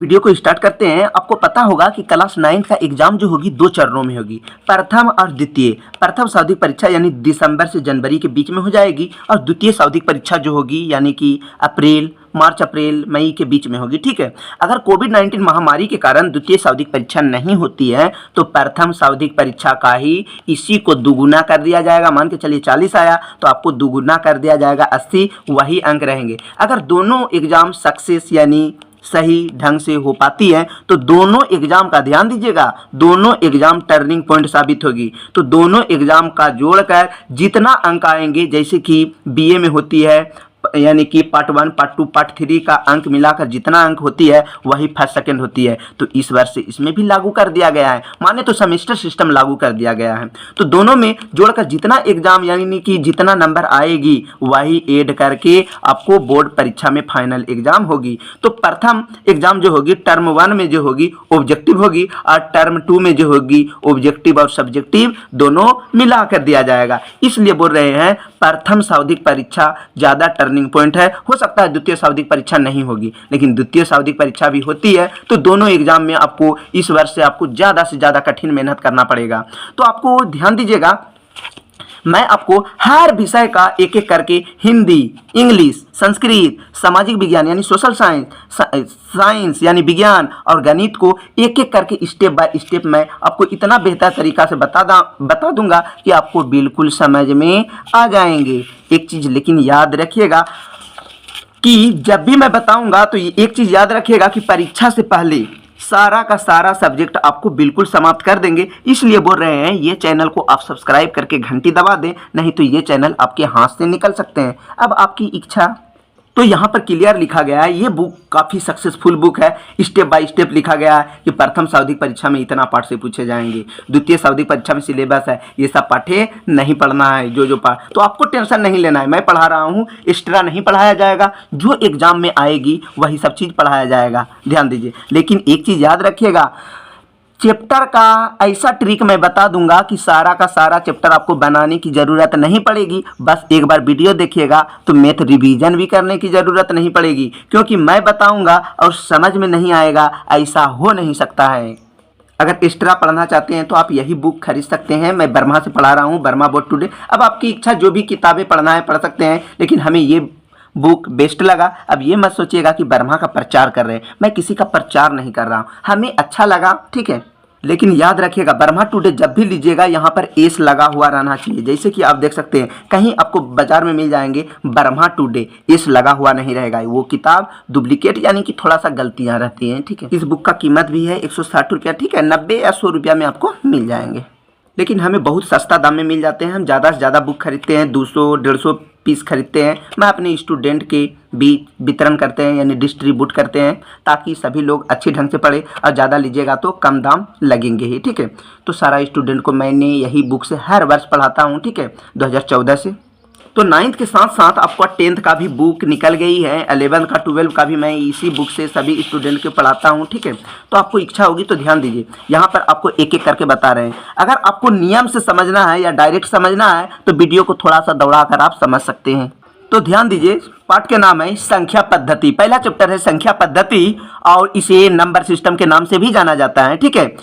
Video को start करते हैं। आपको पता होगा कि क्लास 9 का एग्जाम जो होगी 2 चरणों में होगी, प्रथम और द्वितीय। प्रथम सावधिक परीक्षा यानी दिसंबर से जनवरी के बीच में हो जाएगी और द्वितीय सावधिक परीक्षा जो होगी यानी कि मार्च अप्रैल मई के बीच में होगी। ठीक है, अगर कोविड-19 महामारी के कारण द्वितीय सावधिक परीक्षा नहीं होती है तो प्रथम सावधिक परीक्षा का ही इसी को दुगुना कर दिया जाएगा। मान के चलिए 40 आया तो आपको दुगुना कर दिया जाएगा 80, वही अंक रहेंगे। अगर दोनों एग्जाम सक्सेस यानी सही ढंग से हो पाती है तो दोनों एग्जाम का ध्यान दीजिएगा, दोनों एग्जाम टर्निंग पॉइंट साबित होगी। तो दोनों एग्जाम का जोड़कर जितना अंक आएंगे, जैसे कि बीए में होती है यानी कि पार्ट 1 पार्ट 2 पार्ट 3 का अंक मिलाकर जितना अंक होती है वही फर्स्ट सेकंड होती है। तो इस वर्ष से इसमें भी लागू कर दिया गया है, माने तो सेमेस्टर सिस्टम लागू कर दिया गया है। तो दोनों में जोड़कर जितना एग्जाम यानी कि जितना नंबर आएगी वही ऐड करके आपको बोर्ड परीक्षा में फाइनल एग्जाम होगी। तो प्रथम एग्जाम जो होगी टर्म 1 में जो होगी ऑब्जेक्टिव होगी और टर्म 2 में जो होगी ऑब्जेक्टिव और सब्जेक्टिव दोनों मिला कर दिया जाएगा। इसलिए बोल रहे हैं प्रथम सावधिक परीक्षा ज़्यादा टर्निंग पॉइंट है। हो सकता है द्वितीय सावधिक परीक्षा नहीं होगी, लेकिन द्वितीय सावधिक परीक्षा भी होती है तो दोनों एग्जाम में आपको इस वर्ष से आपको ज़्यादा से ज़्यादा कठिन मेहनत करना पड़ेगा। तो आपको ध्यान दीजिएगा, मैं आपको हर विषय का एक एक करके हिंदी, इंग्लिश, संस्कृत, सामाजिक विज्ञान यानी सोशल साइंस यानी विज्ञान और गणित को एक एक करके स्टेप बाय स्टेप मैं आपको इतना बेहतर तरीका से बता दूंगा कि आपको बिल्कुल समझ में आ जाएंगे। एक चीज़ लेकिन याद रखिएगा कि जब भी मैं बताऊंगा तो एक चीज़ याद रखिएगा कि परीक्षा से पहले सारा का सारा सब्जेक्ट आपको बिल्कुल समाप्त कर देंगे। इसलिए बोल रहे हैं ये चैनल को आप सब्सक्राइब करके घंटी दबा दें, नहीं तो ये चैनल आपके हाथ से निकल सकते हैं। अब आपकी इच्छा। तो यहाँ पर क्लियर लिखा गया है, ये बुक काफ़ी सक्सेसफुल बुक है। स्टेप बाय स्टेप लिखा गया है कि प्रथम सावधिक परीक्षा में इतना पाठ से पूछे जाएंगे, द्वितीय सावधिक परीक्षा में सिलेबस है, ये सब पाठे नहीं पढ़ना है। जो पाठ तो आपको टेंशन नहीं लेना है, मैं पढ़ा रहा हूँ, एक्स्ट्रा नहीं पढ़ाया जाएगा। जो एग्जाम में आएगी वही सब चीज़ पढ़ाया जाएगा, ध्यान दीजिए। लेकिन एक चीज़ याद रखिएगा, चैप्टर का ऐसा ट्रिक मैं बता दूंगा कि सारा का सारा चैप्टर आपको बनाने की ज़रूरत नहीं पड़ेगी। बस एक बार वीडियो देखिएगा तो मैथ रिवीजन भी करने की ज़रूरत नहीं पड़ेगी, क्योंकि मैं बताऊंगा और समझ में नहीं आएगा, ऐसा हो नहीं सकता है। अगर एक्स्ट्रा पढ़ना चाहते हैं तो आप यही बुक खरीद सकते हैं। मैं बर्मा से पढ़ा रहा हूँ, बर्मा बोर्ड टुडे। अब आपकी इच्छा, जो भी किताबें पढ़ना है पढ़ सकते हैं, लेकिन हमें ये बुक बेस्ट लगा। अब ये मत सोचिएगा कि बर्मा का प्रचार कर रहे हैं, मैं किसी का प्रचार नहीं कर रहा हूँ, हमें अच्छा लगा, ठीक है। लेकिन याद रखिएगा, बर्मा टुडे जब भी लीजिएगा यहाँ पर एस लगा हुआ रहना चाहिए। जैसे कि आप देख सकते हैं कहीं आपको बाजार में मिल जाएंगे बर्मा टुडे, एस लगा हुआ नहीं रहेगा, वो किताब डुप्लीकेट यानी कि थोड़ा सा गलतियाँ रहती हैं, ठीक है। इस बुक का कीमत भी है 160 रुपया, ठीक है। 90 या 100 रुपया में आपको मिल जाएंगे, लेकिन हमें बहुत सस्ता दाम में मिल जाते हैं। हम ज़्यादा से ज़्यादा बुक खरीदते हैं, 200-150 पीस खरीदते हैं। मैं अपने स्टूडेंट के भी वितरण करते हैं यानी डिस्ट्रीब्यूट करते हैं, ताकि सभी लोग अच्छे ढंग से पढ़े। और ज़्यादा लीजिएगा तो कम दाम लगेंगे ही, ठीक है। तो सारा स्टूडेंट को मैंने यही बुक से हर वर्ष पढ़ाता हूँ, ठीक है, 2014 से। तो 9th के साथ साथ आपका 10th का भी बुक निकल गई है, 11th का 12th का भी मैं इसी बुक से सभी स्टूडेंट के पढ़ाता हूं, ठीक है। तो आपको इच्छा होगी तो ध्यान दीजिए, यहाँ पर आपको एक एक करके बता रहे हैं। अगर आपको नियम से समझना है या डायरेक्ट समझना है तो वीडियो को थोड़ा सा दौड़ा कर आप समझ सकते हैं। तो ध्यान दीजिए, पाठ के नाम है संख्या पद्धति। पहला चैप्टर है संख्या पद्धति और इसे नंबर सिस्टम के नाम से भी जाना जाता है, ठीक है।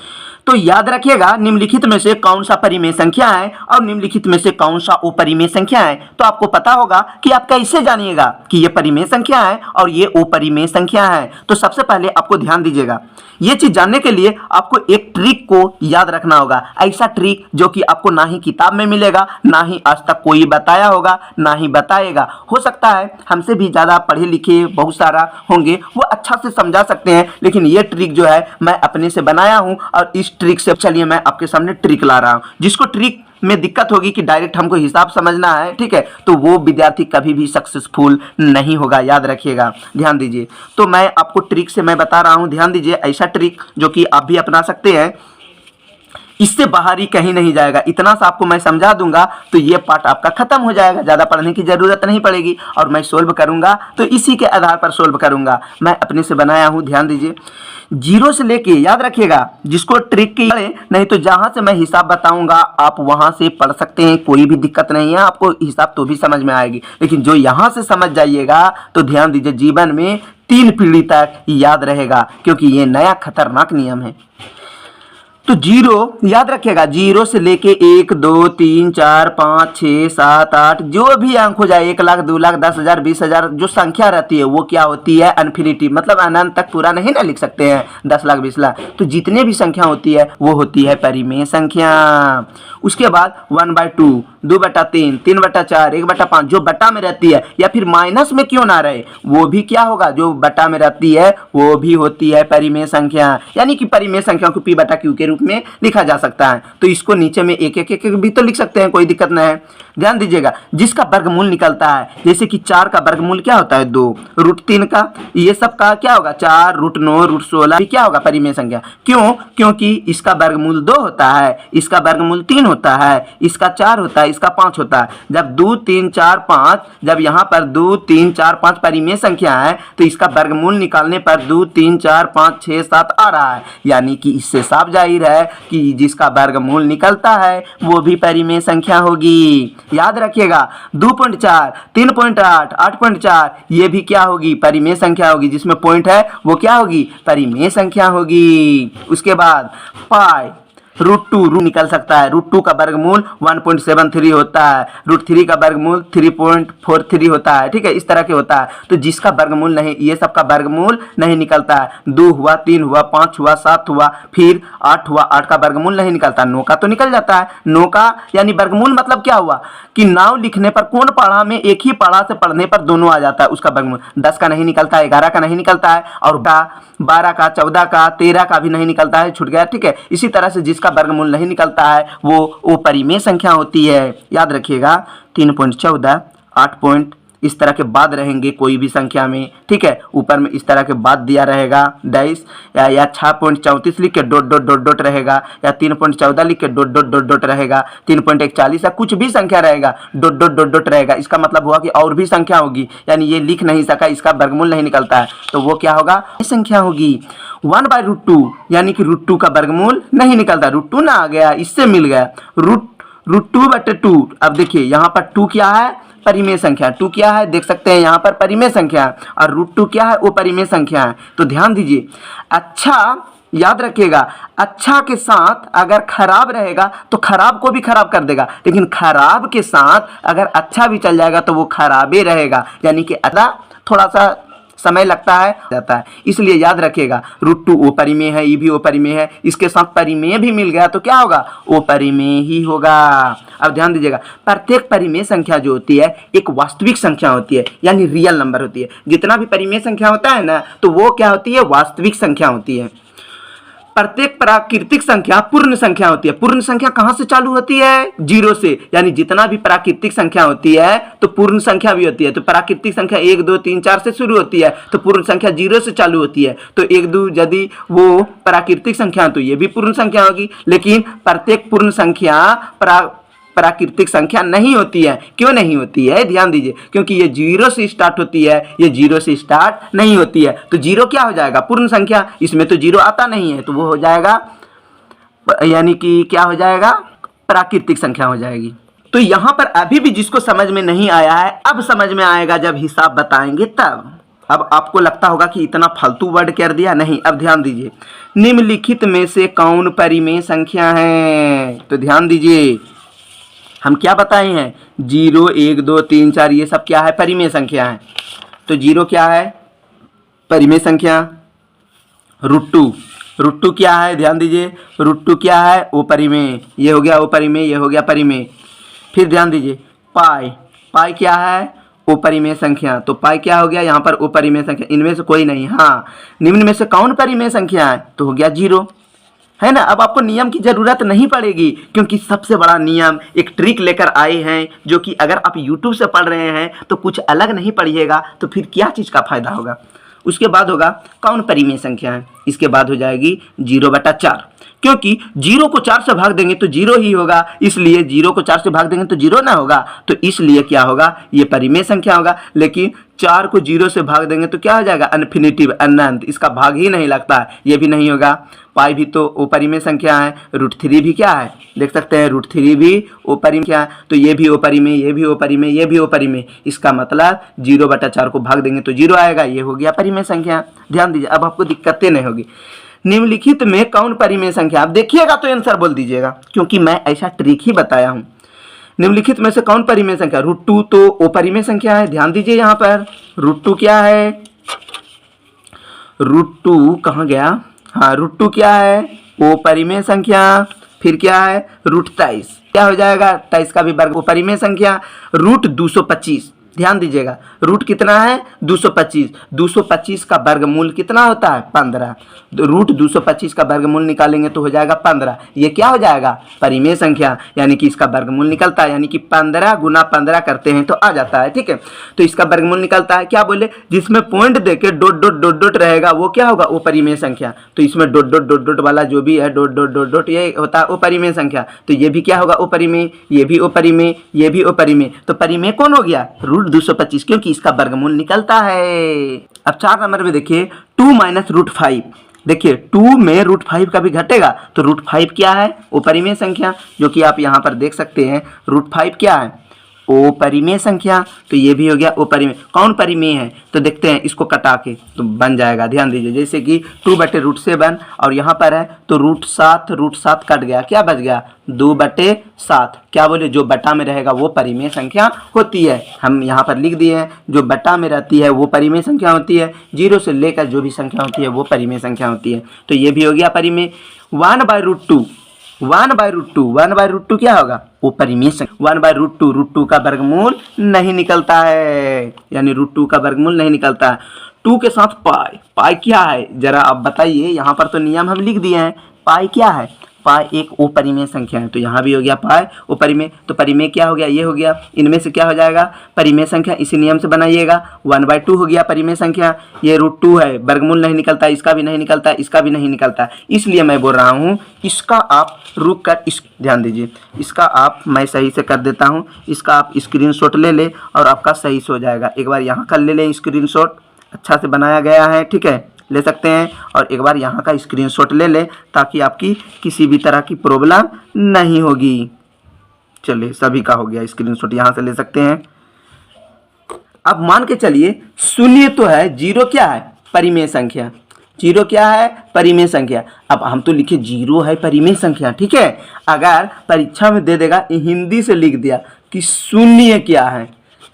तो याद रखिएगा, निम्नलिखित में से कौन सा परिमेय संख्या है और निम्नलिखित में से कौन सा अपरिमेय संख्या है। तो आपको पता होगा कि आप कैसे जानिएगा कि ये परिमेय संख्या है और ये अपरिमेय संख्या है। तो सबसे पहले आपको ध्यान दीजिएगा, ये चीज जानने के लिए आपको एक ट्रिक को याद रखना होगा। ऐसा ट्रिक जो कि आपको ना ही किताब में मिलेगा, ना ही आज तक कोई बताया होगा, ना ही बताएगा। हो सकता है हमसे भी ज़्यादा पढ़े लिखे बहुत सारा होंगे, वो अच्छा से समझा सकते हैं, लेकिन ये ट्रिक जो है मैं अपने से बनाया हूँ और इस ट्रिक से चलिए मैं आपके सामने ट्रिक ला रहा हूँ। जिसको ट्रिक में दिक्कत होगी कि डायरेक्ट हमको हिसाब समझना है, ठीक है, तो वो विद्यार्थी कभी भी सक्सेसफुल नहीं होगा, याद रखिएगा, ध्यान दीजिए। तो मैं आपको ट्रिक से मैं बता रहा हूँ, ध्यान दीजिए। ऐसा ट्रिक जो कि आप भी अपना सकते हैं, इससे बाहर ही कहीं नहीं जाएगा। इतना सा आपको मैं समझा दूंगा तो ये पार्ट आपका खत्म हो जाएगा, ज़्यादा पढ़ने की ज़रूरत नहीं पड़ेगी। और मैं सोल्व करूंगा तो इसी के आधार पर सोल्व करूंगा। मैं अपने से बनाया हूं, ध्यान दीजिए। 0 से लेके, याद रखिएगा, जिसको ट्रिक की नहीं तो जहां से मैं हिसाब बताऊंगा आप वहां से पढ़ सकते हैं, कोई भी दिक्कत नहीं है। आपको हिसाब तो भी समझ में आएगी, लेकिन जो यहां से समझ जाइएगा तो ध्यान दीजिए, जीवन में 3 पीढ़ी तक याद रहेगा, क्योंकि ये नया खतरनाक नियम है। तो 0 याद रखिएगा, 0 से लेके 1 2 3 4 5 6 7 8 जो भी अंक हो जाए, 1 लाख 2 लाख 10,000 20,000 जो संख्या रहती है वो क्या होती है, इन्फिनिटी, मतलब अनंत तक पूरा नहीं ना लिख सकते हैं, 10 लाख 20 लाख। तो जितने भी संख्या होती है वो होती है परिमेय संख्या। उसके बाद 1/2, 2/3, 3/4, 1/5 जो बटा में रहती है, या फिर माइनस में क्यों ना रहे, वो भी क्या होगा, जो बटा में रहती है वो भी होती है परिमेय संख्या। यानी कि परिमेय संख्या को P/Q के रूप में लिखा जा सकता है। तो इसको नीचे में एक एक एक भी तो लिख सकते हैं, कोई दिक्कत नहीं है। ध्यान दीजिएगा, जिसका वर्गमूल निकलता है, जैसे कि 4 का वर्गमूल क्या होता है 2, √3 का, ये सब का क्या होगा 4, √9, √16 क्या होगा परिमेय संख्या। क्यों? क्योंकि इसका वर्गमूल 2 होता है, इसका वर्गमूल 3 होता है, इसका 4 होता है, इसका 5 होता है। जब 2 3 4 5, जब यहाँ पर 2 3 4 5 परिमेय संख्या है, तो इसका वर्गमूल निकालने पर 2 3 4 5 6 7 आ रहा है। यानी कि इससे साफ जाहिर है कि जिसका वर्गमूल निकलता है वो भी परिमेय संख्या होगी। याद रखिएगा, 2.4, 3.8, 8.4 ये भी क्या होगी, परिमेय संख्या होगी। जिसमें पॉइंट है वो क्या होगी, परिमेय संख्या होगी। उसके बाद पाई, √2 निकल सकता है, √2 का वर्गमूल 1.73 होता है, √3 का वर्गमूल 3.43 होता है। ठीक है, इस तरह के होता है। तो जिसका वर्गमूल नहीं, ये सब का वर्गमूल नहीं निकलता है, 2 हुआ, 3 हुआ, 5 हुआ, 7 हुआ, फिर 8 हुआ, 8 का वर्गमूल नहीं निकलता, 9 का तो निकल जाता है। 9 का यानी वर्गमूल मतलब क्या हुआ कि 9 लिखने पर कौन पढ़ा में एक ही पढ़ा से पढ़ने पर दोनों आ जाता है उसका वर्गमूल। 10 का नहीं निकलता है, 11 का नहीं निकलता है, और 12 का, 14 का, 13 का भी नहीं निकलता है, छूट गया। ठीक है, इसी तरह से जिसका वर्गमूल नहीं निकलता है वो परिमेय संख्या होती है। याद रखिएगा, 3.14, 8 इस तरह के बाद रहेंगे कोई भी संख्या में। ठीक है, ऊपर में इस तरह के बाद दिया रहेगा डैश, या 6.34 लिख के डॉट डॉट डॉट डॉट रहेगा, या 3.14 लिख के डॉट डॉट डॉट डॉट रहेगा, 3.41 या कुछ भी संख्या रहेगा, डॉट डॉट डॉट डॉट रहेगा। इसका मतलब हुआ कि और भी संख्या होगी, यानी ये लिख नहीं सका, इसका वर्गमूल नहीं निकलता है, तो वो क्या होगा, संख्या होगी। 1/√2 यानी कि √2 का वर्गमूल नहीं निकलता, √2 ना आ गया, इससे मिल गया, √2/2। अब देखिए यहाँ पर 2 क्या है, परिमेय संख्या। 2 क्या है, देख सकते हैं यहाँ पर परिमेय संख्या है, और √2 क्या है, वो परिमेय संख्या है। तो ध्यान दीजिए, अच्छा याद रखिएगा, अच्छा के साथ अगर खराब रहेगा तो खराब को भी खराब कर देगा, लेकिन खराब के साथ अगर अच्छा भी चल जाएगा तो वो खराब ही रहेगा। यानी कि अदा थोड़ा सा समय लगता है जाता है, इसलिए याद रखिएगा, √2 वो परिमेय है, ये भी वो परिमेय है, इसके साथ परिमेय भी मिल गया तो क्या होगा, वो परिमेय ही होगा। अब ध्यान दीजिएगा, प्रत्येक परिमेय संख्या जो होती है एक वास्तविक संख्या होती है, यानी रियल नंबर होती है। जितना भी परिमेय संख्या होता है ना, तो वो क्या होती है, वास्तविक संख्या होती है। प्रत्येक प्राकृतिक संख्या पूर्ण संख्या होती है। पूर्ण संख्या कहाँ से चालू होती है, 0 से, यानी जितना भी प्राकृतिक संख्या होती है तो पूर्ण संख्या भी होती है। तो प्राकृतिक संख्या 1 2 3 4 से शुरू होती है, तो पूर्ण संख्या 0 से चालू होती है। तो 1 2 यदि वो प्राकृतिक संख्या तो ये भी पूर्ण संख्या होगी, लेकिन प्रत्येक पूर्ण संख्या प्राकृतिक संख्या नहीं होती है। क्यों नहीं होती है, ध्यान दीजिए, क्योंकि ये 0 से स्टार्ट होती है, ये 0 से स्टार्ट नहीं होती है। तो 0 क्या हो जाएगा, पूर्ण संख्या, इसमें तो 0 आता नहीं है, तो वो हो जाएगा, यानी कि क्या हो जाएगा, प्राकृतिक संख्या हो जाएगी। तो यहाँ पर अभी भी जिसको समझ में नहीं आया है, अब समझ में आएगा जब हिसाब बताएंगे तब। अब आपको लगता होगा कि इतना फालतू वर्ड कर दिया, नहीं। अब ध्यान दीजिए, निम्नलिखित में से कौन परिमेय संख्या है, तो ध्यान दीजिए, हम क्या बताए हैं, 0 1 2 3 4 ये सब क्या है, परिमेय संख्या है। तो 0 क्या है, परिमेय संख्या। √2 क्या है, ध्यान दीजिए, √2 क्या है, वो परिमेय, ये हो गया वो परिमेय, ये हो गया परिमेय। फिर ध्यान दीजिए, पाई क्या है, वो परिमेय संख्या। तो पाई क्या हो गया, यहाँ पर वो परिमेय संख्या, इनमें से कोई नहीं। हाँ, निम्न में से कौन परिमेय संख्या है, तो हो गया 0, है ना। अब आपको नियम की जरूरत नहीं पड़ेगी, क्योंकि सबसे बड़ा नियम एक ट्रिक लेकर आए हैं, जो कि अगर आप YouTube से पढ़ रहे हैं तो कुछ अलग नहीं पढ़िएगा, तो फिर क्या चीज़ का फायदा होगा। उसके बाद होगा कौन परिमेय संख्या है, इसके बाद हो जाएगी 0/4, क्योंकि 0 को 4 से भाग देंगे तो 0 ही होगा, इसलिए 0 को 4 से भाग देंगे तो 0 ना होगा, तो इसलिए क्या होगा, ये परिमेय संख्या होगा। लेकिन 4 को 0 से भाग देंगे तो क्या हो जाएगा, इन्फिनिटिव, अनंत, इसका भाग ही नहीं लगता है, ये भी नहीं होगा। पाई भी तो अपरिमेय संख्या है, √3 भी क्या है, देख सकते हैं √3 भी अपरिमेय क्या है, तो ये भी अपरिमेय, ये भी अपरिमेय, ये भी अपरिमेय, इसका मतलब 0/4 को भाग देंगे तो 0 आएगा, ये हो गया परिमेय संख्या। ध्यान दीजिए, अब आपको दिक्कतें नहीं होगी। निम्नलिखित में कौन परिमेय संख्या, आप देखिएगा तो आंसर बोल दीजिएगा, क्योंकि मैं ऐसा ट्रिक ही बताया हूं। निम्नलिखित में से कौन परिमेय संख्या, √2 तो अपरिमेय संख्या है। ध्यान दीजिए यहाँ पर √2 क्या है, √2 कहाँ गया, हाँ √2 क्या है, अपरिमेय संख्या। फिर क्या है, √23 क्या हो जाएगा, 23 का भी वर्ग अपरिमेय संख्या। √225, ध्यान दीजिएगा, रूट कितना है, 225, 225 का वर्गमूल कितना होता है, 15, √225 का वर्गमूल निकालेंगे तो हो जाएगा 15, ये क्या हो जाएगा, परिमेय संख्या, यानी कि इसका वर्गमूल निकलता है, यानी कि 15 गुना 15 करते हैं तो आ जाता है, ठीक है। तो इसका वर्गमूल निकलता है, क्या बोले, जिसमें पॉइंट देके डॉट डॉट डॉट डॉट रहेगा वो क्या होगा, वो परिमेय संख्या। तो इसमें डॉट डॉट डॉट डॉट वाला जो भी है, डॉट डॉट डॉट डॉट, ये होता है वो परिमेय संख्या, तो ये भी क्या होगा, वो परिमेय, ये भी वो परिमेय, ये भी वो परिमेय, तो परिमेय कौन हो गया, √225, क्योंकि इसका वर्गमूल निकलता है। अब 4 नंबर में देखिए 2 - √5, देखिए 2 में √5 का भी घटेगा, तो √5 क्या है, अपरिमेय संख्या, जो कि आप यहाँ पर देख सकते हैं, √5 क्या है, अपरिमेय संख्या, तो ये भी हो गया अपरिमेय। कौन परिमेय है, तो देखते हैं इसको कटा के तो बन जाएगा। ध्यान दीजिए, जैसे कि 2/√7 और यहाँ पर है तो √7 कट गया, क्या बच गया, 2/7, क्या बोले, जो बटा में रहेगा वो परिमेय संख्या होती है। हम यहाँ पर लिख दिए हैं, जो बटा में रहती है वो परिमेय संख्या होती है, 0 से लेकर जो भी संख्या होती है वो परिमेय संख्या होती है, तो ये भी हो गया परिमेय। 1/√2, 1/√2 क्या होगा, वो परिमेय संख्या। 1/√2, √2 का वर्गमूल नहीं निकलता है, यानी √2 का वर्गमूल नहीं निकलता है। 2 के साथ पाई, पाई क्या है जरा आप बताइए, यहाँ पर तो नियम हम लिख दिए हैं, पाई क्या है, पाई एक अपरिमेय संख्या है, तो यहाँ भी हो गया पाई अपरिमेय, तो परिमेय क्या हो गया, ये हो गया, इनमें से क्या हो जाएगा, परिमेय संख्या, इसी नियम से बनाइएगा। 1/2 हो गया परिमेय संख्या, ये √2 है, वर्गमूल नहीं निकलता, इसका भी नहीं निकलता, इसका भी नहीं निकलता, इसलिए मैं बोल रहा हूँ इसका आप रुक कर ध्यान दीजिए, इसका आप मैं सही से कर देता हूँ, इसका आप स्क्रीनशॉट ले ले और आपका सही से हो जाएगा। एक बार यहाँ का ले लें स्क्रीनशॉट, अच्छा से बनाया गया है, ठीक है, ले सकते हैं, और एक बार यहाँ का स्क्रीनशॉट ले लें ताकि आपकी किसी भी तरह की प्रॉब्लम नहीं होगी। चलिए, सभी का हो गया स्क्रीनशॉट, यहाँ से ले सकते हैं। अब मान के चलिए 0 तो है, 0 क्या है, परिमेय संख्या, 0 क्या है, परिमेय संख्या। अब हम तो लिखे 0 है परिमेय संख्या, ठीक है। अगर परीक्षा में दे देगा, हिंदी से लिख दिया कि 0 क्या है,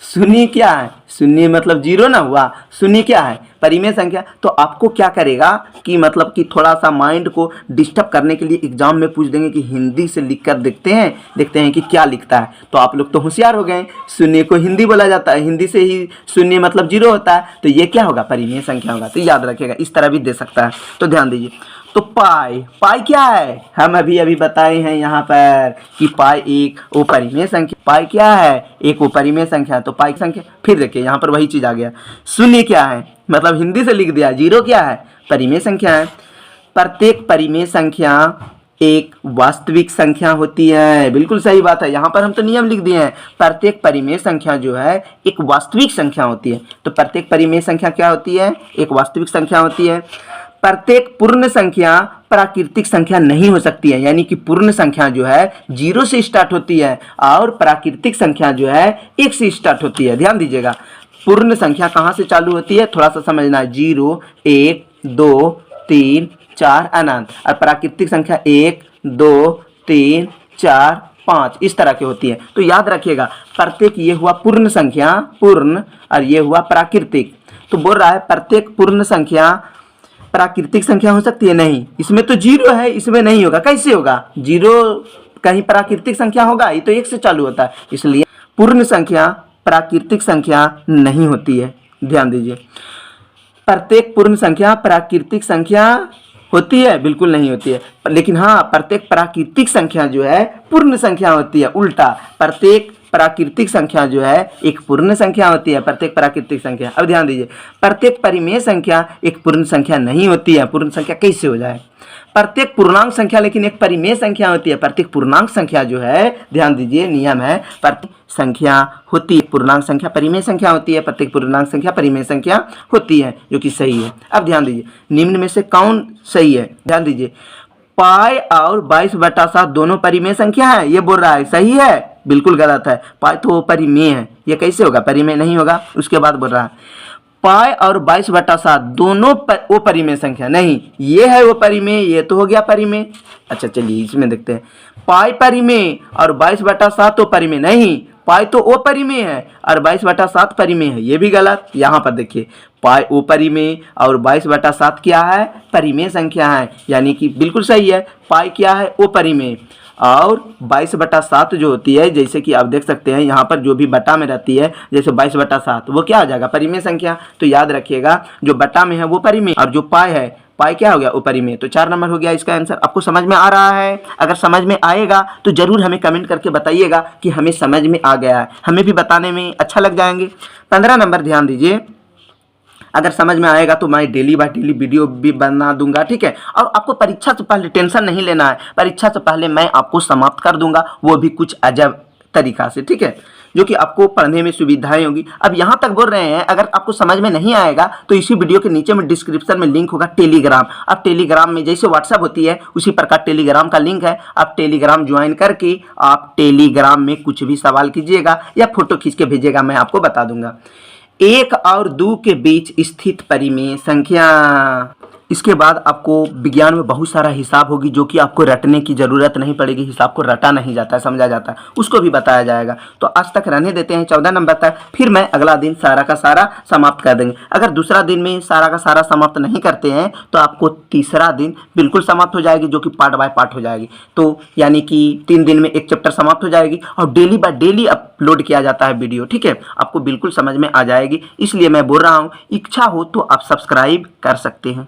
0 क्या है, 0 मतलब 0 ना हुआ, 0 क्या है, परिमेय संख्या। तो आपको क्या करेगा कि मतलब कि थोड़ा सा माइंड को डिस्टर्ब करने के लिए एग्जाम में पूछ देंगे कि हिंदी से लिखकर देखते हैं कि क्या लिखता है। तो आप लोग तो होशियार हो गए, 0 को हिंदी बोला जाता है, हिंदी से ही 0 मतलब 0 होता है, तो ये क्या होगा, परिमेय संख्या होगा। तो याद रखिएगा, इस तरह भी दे सकता है, तो ध्यान दीजिए। तो पाई, पाई क्या है, हम अभी बताए हैं यहाँ पर कि पाई एक अपरिमेय संख्या, पाई क्या है, एक अपरिमेय संख्या, तो पाई संख्या। फिर देखिए यहाँ पर वही चीज आ गया, 0 क्या है, मतलब हिंदी से लिख दिया, 0 क्या है, परिमेय संख्या है। प्रत्येक परिमेय संख्या एक वास्तविक संख्या होती है, बिल्कुल सही बात है, यहाँ पर हम तो नियम लिख दिए हैं, प्रत्येक परिमेय संख्या जो है एक वास्तविक संख्या होती है। तो प्रत्येक परिमेय संख्या क्या होती है, एक वास्तविक संख्या होती है। प्रत्येक पूर्ण संख्या प्राकृतिक संख्या नहीं हो सकती है, यानी कि पूर्ण संख्या जो है 0 से स्टार्ट होती है और प्राकृतिक संख्या जो है 1 से स्टार्ट होती है। ध्यान दीजिएगा, पूर्ण संख्या कहाँ से चालू होती है, थोड़ा सा समझना है, 0, 1, 2, 3, 4 अनंत, और प्राकृतिक संख्या 1, 2, 3, 4, 5 इस तरह की होती है। तो याद रखिएगा, प्रत्येक ये हुआ पूर्ण संख्या, पूर्ण, और ये हुआ प्राकृतिक। तो बोल रहा है प्रत्येक पूर्ण संख्या प्राकृतिक संख्या हो सकती है, नहीं, इसमें तो 0 है, इसमें नहीं होगा, कैसे होगा, 0 कहीं प्राकृतिक संख्या होगा, ये तो 1 से चालू होता है, इसलिए पूर्ण संख्या प्राकृतिक संख्या नहीं होती है। ध्यान दीजिए, प्रत्येक पूर्ण संख्या प्राकृतिक संख्या होती है, बिल्कुल नहीं होती है, लेकिन हाँ, प्रत्येक प्राकृतिक संख्या जो है पूर्ण संख्या होती है। उल्टा, प्रत्येक प्राकृतिक संख्या जो है एक पूर्ण संख्या होती है, प्रत्येक प्राकृतिक संख्या। अब ध्यान दीजिए, प्रत्येक परिमेय संख्या एक पूर्ण संख्या नहीं होती है। पूर्ण संख्या कैसे हो जाए, प्रत्येक पूर्णांक संख्या लेकिन एक परिमेय संख्या होती है। प्रत्येक पूर्णांक संख्या जो है, ध्यान दीजिए, नियम है, प्रत्येक संख्या होती है, पूर्णांक संख्या परिमेय संख्या होती है, प्रत्येक पूर्णांक संख्या परिमेय संख्या होती है, जो कि सही है। अब ध्यान दीजिए, निम्न में से कौन सही है? ध्यान दीजिए, पाई और 22/7 दोनों परिमेय संख्या है, ये बोल रहा है, सही है? बिल्कुल गलत है। पाई तो वो परिमेय है, ये कैसे होगा? परिमेय नहीं होगा। उसके बाद बोल रहा है पाई और 22/7 दोनों वो परिमेय संख्या नहीं, ये है वो परिमेय, ये तो हो गया परिमेय। अच्छा चलिए इसमें देखते हैं, पाई परिमेय और 22/7 तो परिमेय नहीं, पाई तो ओ परिमेय है और 22/7 परिमेय है, ये भी गलत। यहाँ पर देखिए, पाई ओ परिमेय और 22/7 क्या है? परिमेय संख्या है, यानी कि बिल्कुल सही है। पाई क्या है? ओ परिमेय, और 22/7 जो होती है, जैसे कि आप देख सकते हैं यहाँ पर जो भी बटा में रहती है, जैसे 22/7 वो क्या आ जाएगा? परिमेय संख्या। तो याद रखिएगा, जो बटा में है वो परिमेय और जो पाई है, पाई क्या हो गया? ऊपरी में। तो 4 नंबर हो गया इसका आंसर। आपको समझ में आ रहा है? अगर समझ में आएगा तो जरूर हमें कमेंट करके बताइएगा कि हमें समझ में आ गया है, हमें भी बताने में अच्छा लग जाएंगे। 15 नंबर ध्यान दीजिए, अगर समझ में आएगा तो मैं डेली बाय डेली वीडियो भी बना दूंगा, ठीक है। और आपको परीक्षा से पहले टेंशन नहीं लेना है, परीक्षा से पहले मैं आपको समाप्त कर दूंगा, वो भी कुछ अजब तरीका से, ठीक है, जो कि आपको पढ़ने में सुविधाएं होगी। अब यहाँ तक बोल रहे हैं, अगर आपको समझ में नहीं आएगा तो इसी वीडियो के नीचे में डिस्क्रिप्शन में लिंक होगा टेलीग्राम। आप टेलीग्राम में जैसे व्हाट्सएप होती है उसी प्रकार टेलीग्राम का लिंक है, आप टेलीग्राम ज्वाइन करके आप टेलीग्राम में कुछ भी सवाल कीजिएगा या फोटो खींच के भेजिएगा, मैं आपको बता दूंगा। 1 और 2 के बीच स्थित परिमेय संख्या। इसके बाद आपको विज्ञान में बहुत सारा हिसाब होगी जो कि आपको रटने की ज़रूरत नहीं पड़ेगी, हिसाब को रटा नहीं जाता है, समझा जाता है, उसको भी बताया जाएगा। तो आज तक रहने देते हैं 14 नंबर तक, फिर मैं अगला दिन सारा का सारा समाप्त कर देंगे। अगर दूसरा दिन में सारा का सारा समाप्त नहीं करते हैं तो आपको तीसरा दिन बिल्कुल समाप्त हो जाएगी, जो कि पार्ट बाय पार्ट हो जाएगी। तो यानी कि 3 दिन में एक चैप्टर समाप्त हो जाएगी और डेली बाय डेली अपलोड किया जाता है वीडियो, ठीक है। आपको बिल्कुल समझ में आ जाएगी, इसलिए मैं बोल रहा हूँ, इच्छा हो तो आप सब्सक्राइब कर सकते हैं।